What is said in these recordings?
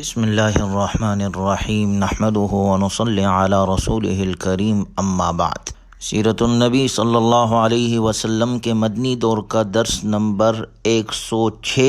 بسم اللہ الرحمن الرحیم نحمده ونصلی علی رسولہ الکریم اما بعد۔ سیرت النبی صلی اللہ علیہ وسلم کے مدنی دور کا درس نمبر 106۔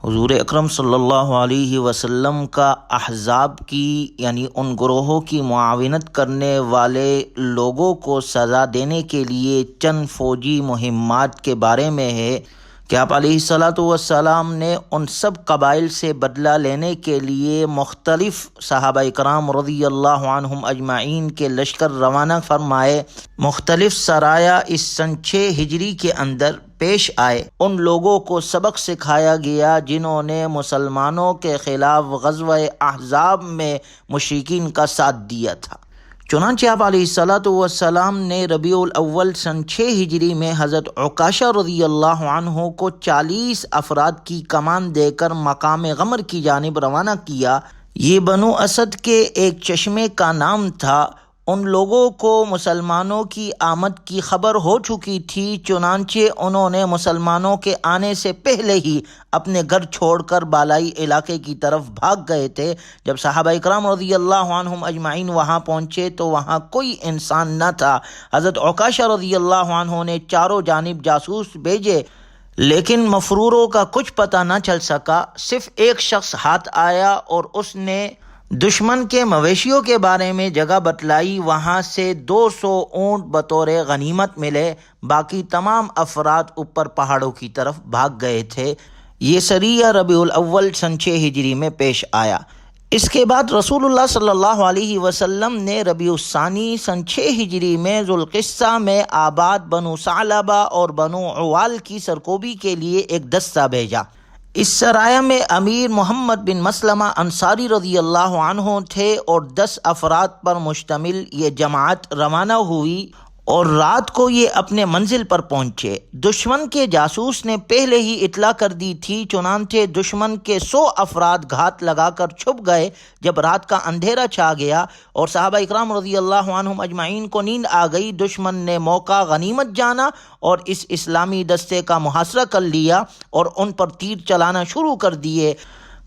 حضور اکرم صلی اللہ علیہ وسلم کا احزاب کی یعنی ان گروہوں کی معاونت کرنے والے لوگوں کو سزا دینے کے لیے چند فوجی مہمات کے بارے میں ہے کہ آپ علیہ الصلاۃ والسلام نے ان سب قبائل سے بدلہ لینے کے لیے مختلف صحابہ اکرام رضی اللہ عنہم اجمعین کے لشکر روانہ فرمائے۔ مختلف سرایا اس سن 6 ہجری کے اندر پیش آئے۔ ان لوگوں کو سبق سکھایا گیا جنہوں نے مسلمانوں کے خلاف غزوہ احزاب میں مشرکین کا ساتھ دیا تھا۔ چنانچہ آپ علیہ الصلاۃ والسلام نے ربیع الاول سن 6 ہجری میں حضرت عکاشہ رضی اللہ عنہ کو 40 افراد کی کمان دے کر مقام غمر کی جانب روانہ کیا۔ یہ بنو اسد کے ایک چشمے کا نام تھا۔ ان لوگوں کو مسلمانوں کی آمد کی خبر ہو چکی تھی، چنانچہ انہوں نے مسلمانوں کے آنے سے پہلے ہی اپنے گھر چھوڑ کر بالائی علاقے کی طرف بھاگ گئے تھے۔ جب صحابہ اکرام رضی اللہ عنہم اجمعین وہاں پہنچے تو وہاں کوئی انسان نہ تھا۔ حضرت عکاشہ رضی اللہ عنہ نے چاروں جانب جاسوس بھیجے لیکن مفروروں کا کچھ پتہ نہ چل سکا۔ صرف ایک شخص ہاتھ آیا اور اس نے دشمن کے مویشیوں کے بارے میں جگہ بتلائی۔ وہاں سے 200 اونٹ بطور غنیمت ملے۔ باقی تمام افراد اوپر پہاڑوں کی طرف بھاگ گئے تھے۔ یہ سریہ ربیع الاول سن 6 ہجری میں پیش آیا۔ اس کے بعد رسول اللہ صلی اللہ علیہ وسلم نے ربیع الثانی سن 6 ہجری میں ذوالقصہ میں آباد بنو ثعلبہ اور بنو عوال کی سرکوبی کے لیے ایک دستہ بھیجا۔ اس سرایہ میں امیر محمد بن مسلمہ انصاری رضی اللہ عنہ تھے اور 10 افراد پر مشتمل یہ جماعت روانہ ہوئی اور رات کو یہ اپنے منزل پر پہنچے۔ دشمن کے جاسوس نے پہلے ہی اطلاع کر دی تھی، چنانچہ دشمن کے 100 افراد گھات لگا کر چھپ گئے۔ جب رات کا اندھیرا چھا گیا اور صحابہ اکرام رضی اللہ عنہم اجمعین کو نیند آ گئی، دشمن نے موقع غنیمت جانا اور اس اسلامی دستے کا محاصرہ کر لیا اور ان پر تیر چلانا شروع کر دیے۔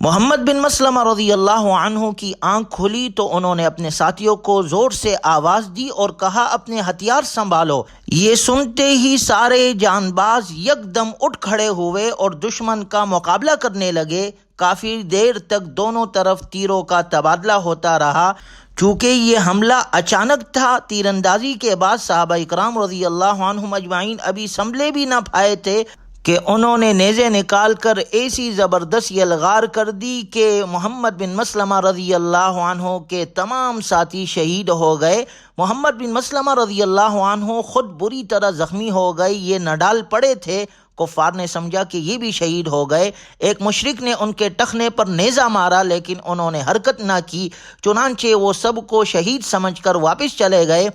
محمد بن مسلمہ رضی اللہ عنہ کی آنکھ کھلی تو انہوں نے اپنے ساتھیوں کو زور سے آواز دی اور کہا اپنے ہتھیار سنبھالو۔ یہ سنتے ہی سارے جان باز یکدم اٹھ کھڑے ہوئے اور دشمن کا مقابلہ کرنے لگے۔ کافی دیر تک دونوں طرف تیروں کا تبادلہ ہوتا رہا۔ چونکہ یہ حملہ اچانک تھا، تیر اندازی کے بعد صحابہ اکرام رضی اللہ عنہم اجمعین ابھی سنبھلے بھی نہ پائے تھے کہ انہوں نے نیزے نکال کر ایسی زبردست یلغار کر دی کہ محمد بن مسلمہ رضی اللہ عنہ کے تمام ساتھی شہید ہو گئے۔ محمد بن مسلمہ رضی اللہ عنہ خود بری طرح زخمی ہو گئے۔ یہ نڈال پڑے تھے۔ کفار نے سمجھا کہ یہ بھی شہید ہو گئے۔ ایک مشرک نے ان کے ٹخنے پر نیزہ مارا لیکن انہوں نے حرکت نہ کی، چنانچہ وہ سب کو شہید سمجھ کر واپس چلے گئے۔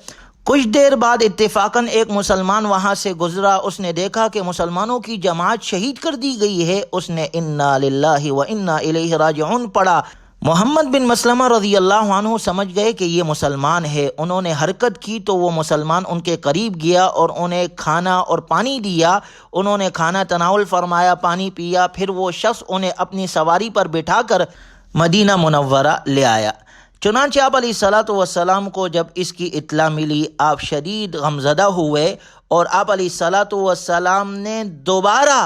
کچھ دیر بعد اتفاقاً ایک مسلمان وہاں سے گزرا۔ اس نے دیکھا کہ مسلمانوں کی جماعت شہید کر دی گئی ہے۔ اس نے انا للہ و انا الیہ راجعون پڑھا۔ محمد بن مسلمہ رضی اللہ عنہ سمجھ گئے کہ یہ مسلمان ہے۔ انہوں نے حرکت کی تو وہ مسلمان ان کے قریب گیا اور انہیں کھانا اور پانی دیا۔ انہوں نے کھانا تناول فرمایا، پانی پیا، پھر وہ شخص انہیں اپنی سواری پر بٹھا کر مدینہ منورہ لے آیا۔ چنانچہ آپ علیہ الصلاۃ والسلام کو جب اس کی اطلاع ملی، آپ شدید غمزدہ ہوئے اور آپ علیہ الصلاۃ والسلام نے دوبارہ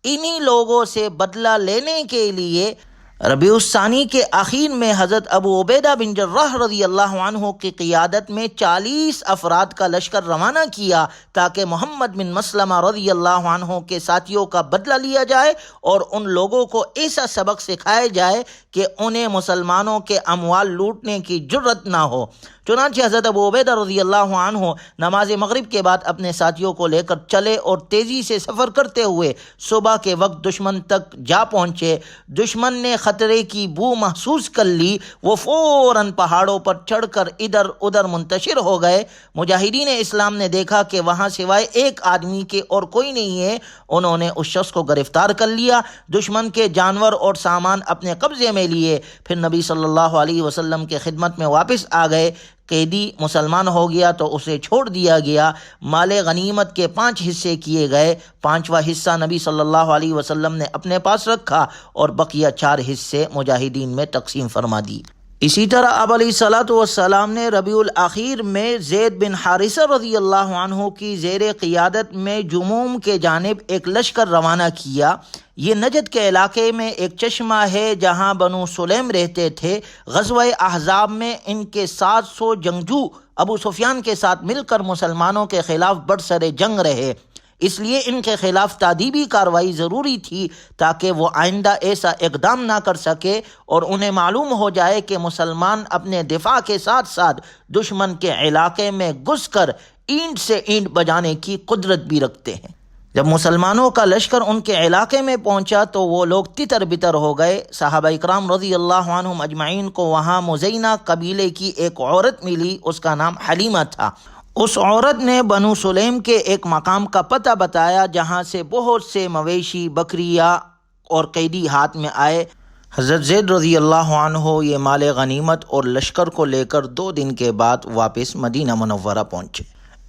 انہی لوگوں سے بدلہ لینے کے لیے ربیع الثانی کے آخر میں حضرت ابو عبیدہ بن جراح رضی اللہ عنہ کی قیادت میں 40 افراد کا لشکر روانہ کیا تاکہ محمد بن مسلمہ رضی اللہ عنہ کے ساتھیوں کا بدلہ لیا جائے اور ان لوگوں کو ایسا سبق سکھایا جائے کہ انہیں مسلمانوں کے اموال لوٹنے کی جرت نہ ہو۔ چنانچہ حضرت ابو عبیدہ رضی اللہ عنہ نماز مغرب کے بعد اپنے ساتھیوں کو لے کر چلے اور تیزی سے سفر کرتے ہوئے صبح کے وقت دشمن تک جا پہنچے۔ دشمن نے خطرے کی بو محسوس کر لی۔ وہ فوراً پہاڑوں پر چڑھ کر ادھر ادھر منتشر ہو گئے۔ مجاہدین اسلام نے دیکھا کہ وہاں سوائے ایک آدمی کے اور کوئی نہیں ہے۔ انہوں نے اس شخص کو گرفتار کر لیا، دشمن کے جانور اور سامان اپنے قبضے میں لیے، پھر نبی صلی اللہ علیہ وسلم کے خدمت میں واپس آ گئے۔ قیدی مسلمان ہو گیا تو اسے چھوڑ دیا گیا۔ مال غنیمت کے 5 حصے کیے گئے، 5واں حصہ نبی صلی اللہ علیہ وسلم نے اپنے پاس رکھا اور بقیہ 4 حصے مجاہدین میں تقسیم فرما دی۔ اسی طرح آپ علیہ الصلوۃ والسلام نے ربیع الاخیر میں زید بن حارثہ رضی اللہ عنہ کی زیر قیادت میں جموم کے جانب ایک لشکر روانہ کیا۔ یہ نجد کے علاقے میں ایک چشمہ ہے جہاں بنو سلیم رہتے تھے۔ غزوہ احزاب میں ان کے 700 جنگجو ابو سفیان کے ساتھ مل کر مسلمانوں کے خلاف برسر جنگ رہے، اس لیے ان کے خلاف تادیبی کارروائی ضروری تھی تاکہ وہ آئندہ ایسا اقدام نہ کر سکے اور انہیں معلوم ہو جائے کہ مسلمان اپنے دفاع کے ساتھ ساتھ دشمن کے علاقے میں گھس کر اینٹ سے اینٹ بجانے کی قدرت بھی رکھتے ہیں۔ جب مسلمانوں کا لشکر ان کے علاقے میں پہنچا تو وہ لوگ تتر بتر ہو گئے۔ صحابہ اکرام رضی اللہ عنہم اجمعین کو وہاں مزینہ قبیلے کی ایک عورت ملی، اس کا نام حلیمہ تھا۔ اس عورت نے بنو سلیم کے ایک مقام کا پتہ بتایا جہاں سے بہت سے مویشی، بکریاں اور قیدی ہاتھ میں آئے۔ حضرت زید رضی اللہ عنہ یہ مال غنیمت اور لشکر کو لے کر 2 دن کے بعد واپس مدینہ منورہ پہنچے۔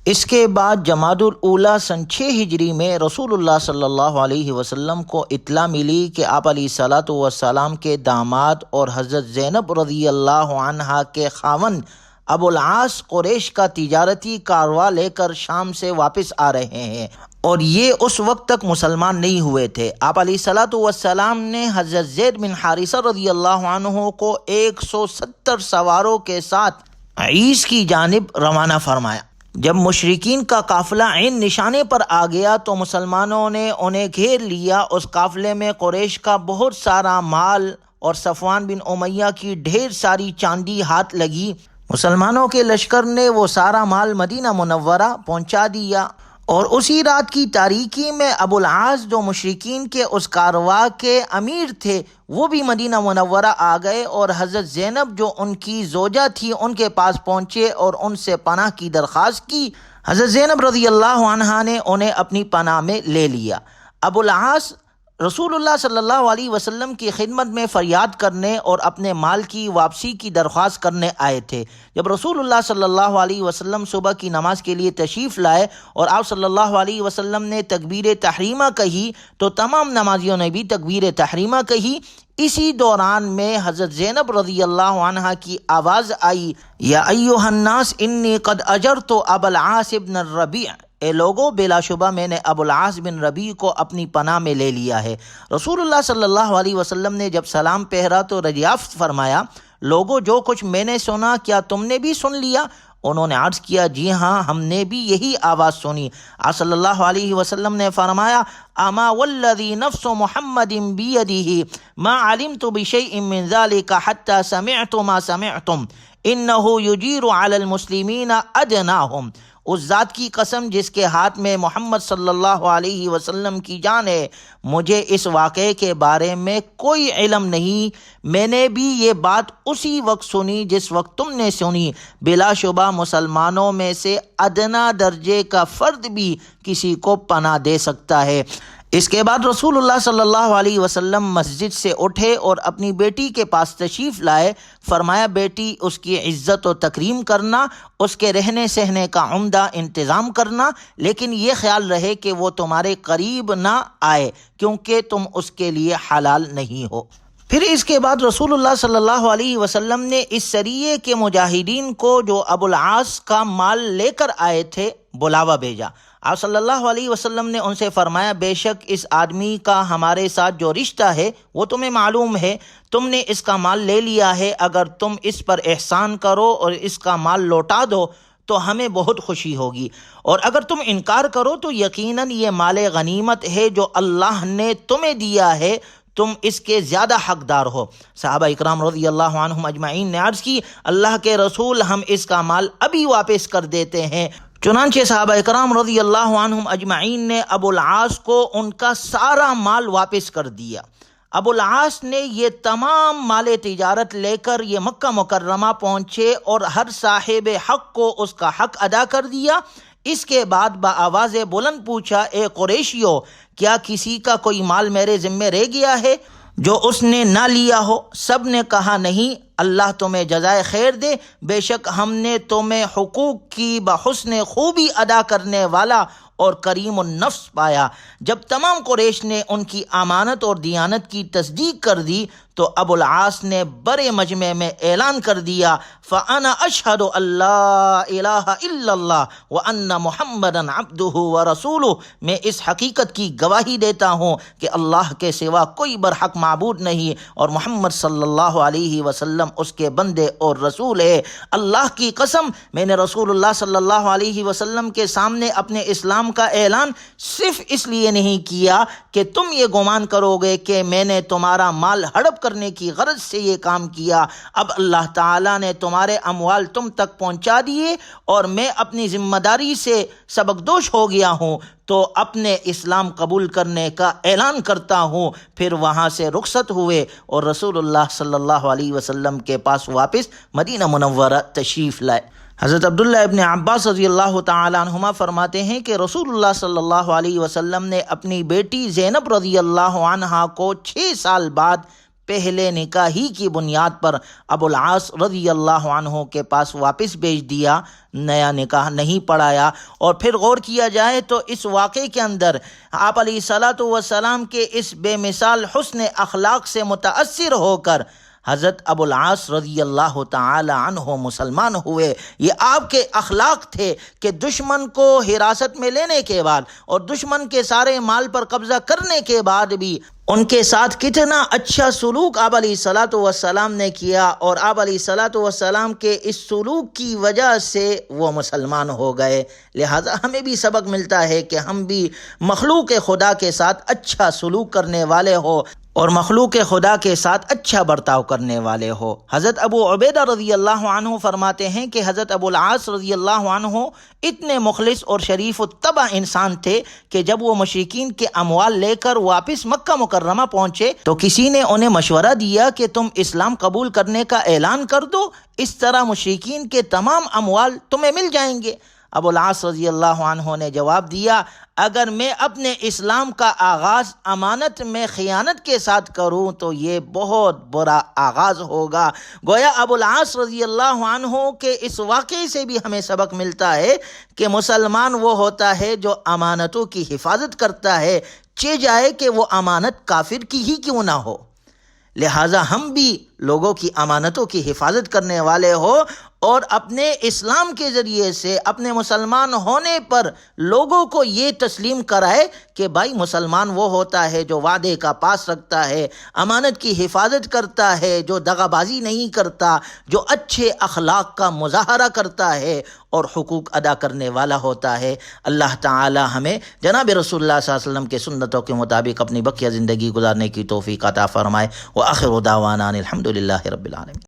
اس کے بعد جمادی الاولیٰ سن 6 ہجری میں رسول اللہ صلی اللہ علیہ وسلم کو اطلاع ملی کہ آپ علیہ الصلوۃ والسلام کے داماد اور حضرت زینب رضی اللہ عنہا کے خاوند ابو العاص قریش کا تجارتی کارواں لے کر شام سے واپس آ رہے ہیں، اور یہ اس وقت تک مسلمان نہیں ہوئے تھے۔ آپ علیہ الصلوۃ والسلام نے حضرت زید بن حارثہ رضی اللہ عنہ کو 170 سواروں کے ساتھ عیس کی جانب روانہ فرمایا۔ جب مشرکین کا قافلہ عین نشانے پر آ گیا تو مسلمانوں نے انہیں گھیر لیا۔ اس قافلے میں قریش کا بہت سارا مال اور صفوان بن امیہ کی ڈھیر ساری چاندی ہاتھ لگی۔ مسلمانوں کے لشکر نے وہ سارا مال مدینہ منورہ پہنچا دیا، اور اسی رات کی تاریکی میں ابو العاص جو مشرکین کے اس کارواں کے امیر تھے وہ بھی مدینہ منورہ آ گئے، اور حضرت زینب جو ان کی زوجہ تھی ان کے پاس پہنچے اور ان سے پناہ کی درخواست کی۔ حضرت زینب رضی اللہ عنہا نے انہیں اپنی پناہ میں لے لیا۔ ابو العاص رسول اللہ صلی اللہ علیہ وسلم کی خدمت میں فریاد کرنے اور اپنے مال کی واپسی کی درخواست کرنے آئے تھے۔ جب رسول اللہ صلی اللہ علیہ وسلم صبح کی نماز کے لیے تشریف لائے اور آپ صلی اللہ علیہ وسلم نے تکبیر تحریمہ کہی تو تمام نمازیوں نے بھی تکبیر تحریمہ کہی۔ اسی دوران میں حضرت زینب رضی اللہ عنہا کی آواز آئی، یا ایھا الناس انی قد اجرت ابا العاص بن الربیع، اے لوگو بلا شبہ میں نے ابو العاص بن ربیع کو اپنی پناہ میں لے لیا ہے۔ رسول اللہ صلی اللہ علیہ وسلم نے جب سلام پہرا تو دریافت فرمایا، لوگو جو کچھ میں نے سنا کیا تم نے بھی سن لیا؟ انہوں نے عرض کیا، جی ہاں ہم نے بھی یہی آواز سنی۔ آپ صلی اللہ علیہ وسلم نے فرمایا، اما والذی نفس محمد بیدہ ما علمت بشیء من ذلک حتی سمعت ما سمعتم انہ یجیر علی المسلمین ادناہم، اس ذات کی قسم جس کے ہاتھ میں محمد صلی اللہ علیہ وسلم کی جان ہے، مجھے اس واقعے کے بارے میں کوئی علم نہیں، میں نے بھی یہ بات اسی وقت سنی جس وقت تم نے سنی۔ بلا شبہ مسلمانوں میں سے ادنا درجے کا فرد بھی کسی کو پناہ دے سکتا ہے۔ اس کے بعد رسول اللہ صلی اللہ علیہ وسلم مسجد سے اٹھے اور اپنی بیٹی کے پاس تشریف لائے۔ فرمایا، بیٹی اس کی عزت و تکریم کرنا، اس کے رہنے سہنے کا عمدہ انتظام کرنا، لیکن یہ خیال رہے کہ وہ تمہارے قریب نہ آئے کیونکہ تم اس کے لیے حلال نہیں ہو۔ پھر اس کے بعد رسول اللہ صلی اللہ علیہ وسلم نے اس سریے کے مجاہدین کو جو ابو العاص کا مال لے کر آئے تھے بلاوا بھیجا۔ آپ صلی اللہ علیہ وسلم نے ان سے فرمایا، بے شک اس آدمی کا ہمارے ساتھ جو رشتہ ہے وہ تمہیں معلوم ہے، تم نے اس کا مال لے لیا ہے، اگر تم اس پر احسان کرو اور اس کا مال لوٹا دو تو ہمیں بہت خوشی ہوگی، اور اگر تم انکار کرو تو یقیناً یہ مال غنیمت ہے جو اللہ نے تمہیں دیا ہے، تم اس کے زیادہ حقدار ہو۔ صحابہ اکرام رضی اللہ عنہم اجمعین نے عرض کی، اللہ کے رسول ہم اس کا مال ابھی واپس کر دیتے ہیں۔ چنانچہ صحابہ اکرام رضی اللہ عنہم اجمعین نے ابو العاص کو ان کا سارا مال واپس کر دیا۔ ابو العاص نے یہ تمام مال تجارت لے کر یہ مکہ مکرمہ پہنچے اور ہر صاحب حق کو اس کا حق ادا کر دیا۔ اس کے بعد بآواز بلند پوچھا، اے قریشیو، کیا کسی کا کوئی مال میرے ذمے رہ گیا ہے؟ جو اس نے نہ لیا ہو؟ سب نے کہا نہیں، اللہ تمہیں جزائے خیر دے، بے شک ہم نے تمہیں حقوق کی بحسن خوبی ادا کرنے والا اور کریم النفس پایا۔ جب تمام قریش نے ان کی امانت اور دیانت کی تصدیق کر دی تو ابو العاص نے بڑے مجمع میں اعلان کر دیا، فَأَنَا أَشْهَدُ أَن لَّا إِلَٰهَ إِلَّا اللَّهُ وَأَنَّ مُحَمَّدًا عَبْدُهُ وَرَسُولُهُ، میں اس حقیقت کی گواہی دیتا ہوں کہ اللہ کے سوا کوئی برحق معبود نہیں اور محمد صلی اللہ علیہ وسلم اس کے بندے اور رسول ہے۔ اللہ کی قسم، میں نے رسول اللہ صلی اللہ علیہ وسلم کے سامنے اپنے اسلام کا اعلان صرف اس لیے نہیں کیا کہ تم یہ گمان کرو گے کہ میں نے تمہارا مال ہڑپ کرنے کی غرض سے یہ کام کیا۔ اب اللہ تعالیٰ نے تمہارے اموال تم تک پہنچا دیے اور میں اپنی ذمہ داری سے سبکدوش ہو گیا ہوں، تو اپنے اسلام قبول کرنے کا اعلان کرتا ہوں۔ پھر وہاں سے رخصت ہوئے اور رسول اللہ صلی اللہ علیہ وسلم کے پاس واپس مدینہ منورہ تشریف لائے۔ حضرت عبداللہ ابن عباس رضی اللہ تعالی عنہما فرماتے ہیں کہ رسول اللہ صلی اللہ علیہ وسلم نے اپنی بیٹی زینب رضی اللہ عنہا کو 6 سال بعد پہلے نکاح ہی کی بنیاد پر ابو العاص رضی اللہ عنہ کے پاس واپس بھیج دیا، نیا نکاح نہیں پڑھایا۔ اور پھر غور کیا جائے تو اس واقعے کے اندر آپ علیہ الصلاۃ والسلام کے اس بے مثال حسن اخلاق سے متاثر ہو کر حضرت ابو العاص رضی اللہ تعالی عنہ مسلمان ہوئے۔ یہ آپ کے اخلاق تھے کہ دشمن کو حراست میں لینے کے بعد اور دشمن کے سارے مال پر قبضہ کرنے کے بعد بھی ان کے ساتھ کتنا اچھا سلوک آپ علیہ الصلاۃ والسلام نے کیا، اور آپ علیہ الصلاۃ والسلام کے اس سلوک کی وجہ سے وہ مسلمان ہو گئے۔ لہٰذا ہمیں بھی سبق ملتا ہے کہ ہم بھی مخلوق خدا کے ساتھ اچھا سلوک کرنے والے ہو اور مخلوق خدا کے ساتھ اچھا برتاؤ کرنے والے ہو۔ حضرت ابو عبیدہ رضی اللہ عنہ فرماتے ہیں کہ حضرت ابو العاص رضی اللہ عنہ اتنے مخلص اور شریف الطبع انسان تھے کہ جب وہ مشرکین کے اموال لے کر واپس مکہ مکرمہ پہنچے تو کسی نے انہیں مشورہ دیا کہ تم اسلام قبول کرنے کا اعلان کر دو، اس طرح مشرکین کے تمام اموال تمہیں مل جائیں گے۔ ابو العاص رضی اللہ عنہ نے جواب دیا، اگر میں اپنے اسلام کا آغاز امانت میں خیانت کے ساتھ کروں تو یہ بہت برا آغاز ہوگا۔ گویا ابو العاص رضی اللہ عنہ کے اس واقعے سے بھی ہمیں سبق ملتا ہے کہ مسلمان وہ ہوتا ہے جو امانتوں کی حفاظت کرتا ہے، چہ جائے کہ وہ امانت کافر کی ہی کیوں نہ ہو۔ لہٰذا ہم بھی لوگوں کی امانتوں کی حفاظت کرنے والے ہو اور اپنے اسلام کے ذریعے سے اپنے مسلمان ہونے پر لوگوں کو یہ تسلیم کرائے کہ بھائی مسلمان وہ ہوتا ہے جو وعدے کا پاس رکھتا ہے، امانت کی حفاظت کرتا ہے، جو دغا بازی نہیں کرتا، جو اچھے اخلاق کا مظاہرہ کرتا ہے اور حقوق ادا کرنے والا ہوتا ہے۔ اللہ تعالی ہمیں جناب رسول اللہ صلی اللہ علیہ وسلم کے سنتوں کے مطابق اپنی بقیہ زندگی گزارنے کی توفیق عطا فرمائے۔ وآخر دعوانا الحمد للہ رب العالمین۔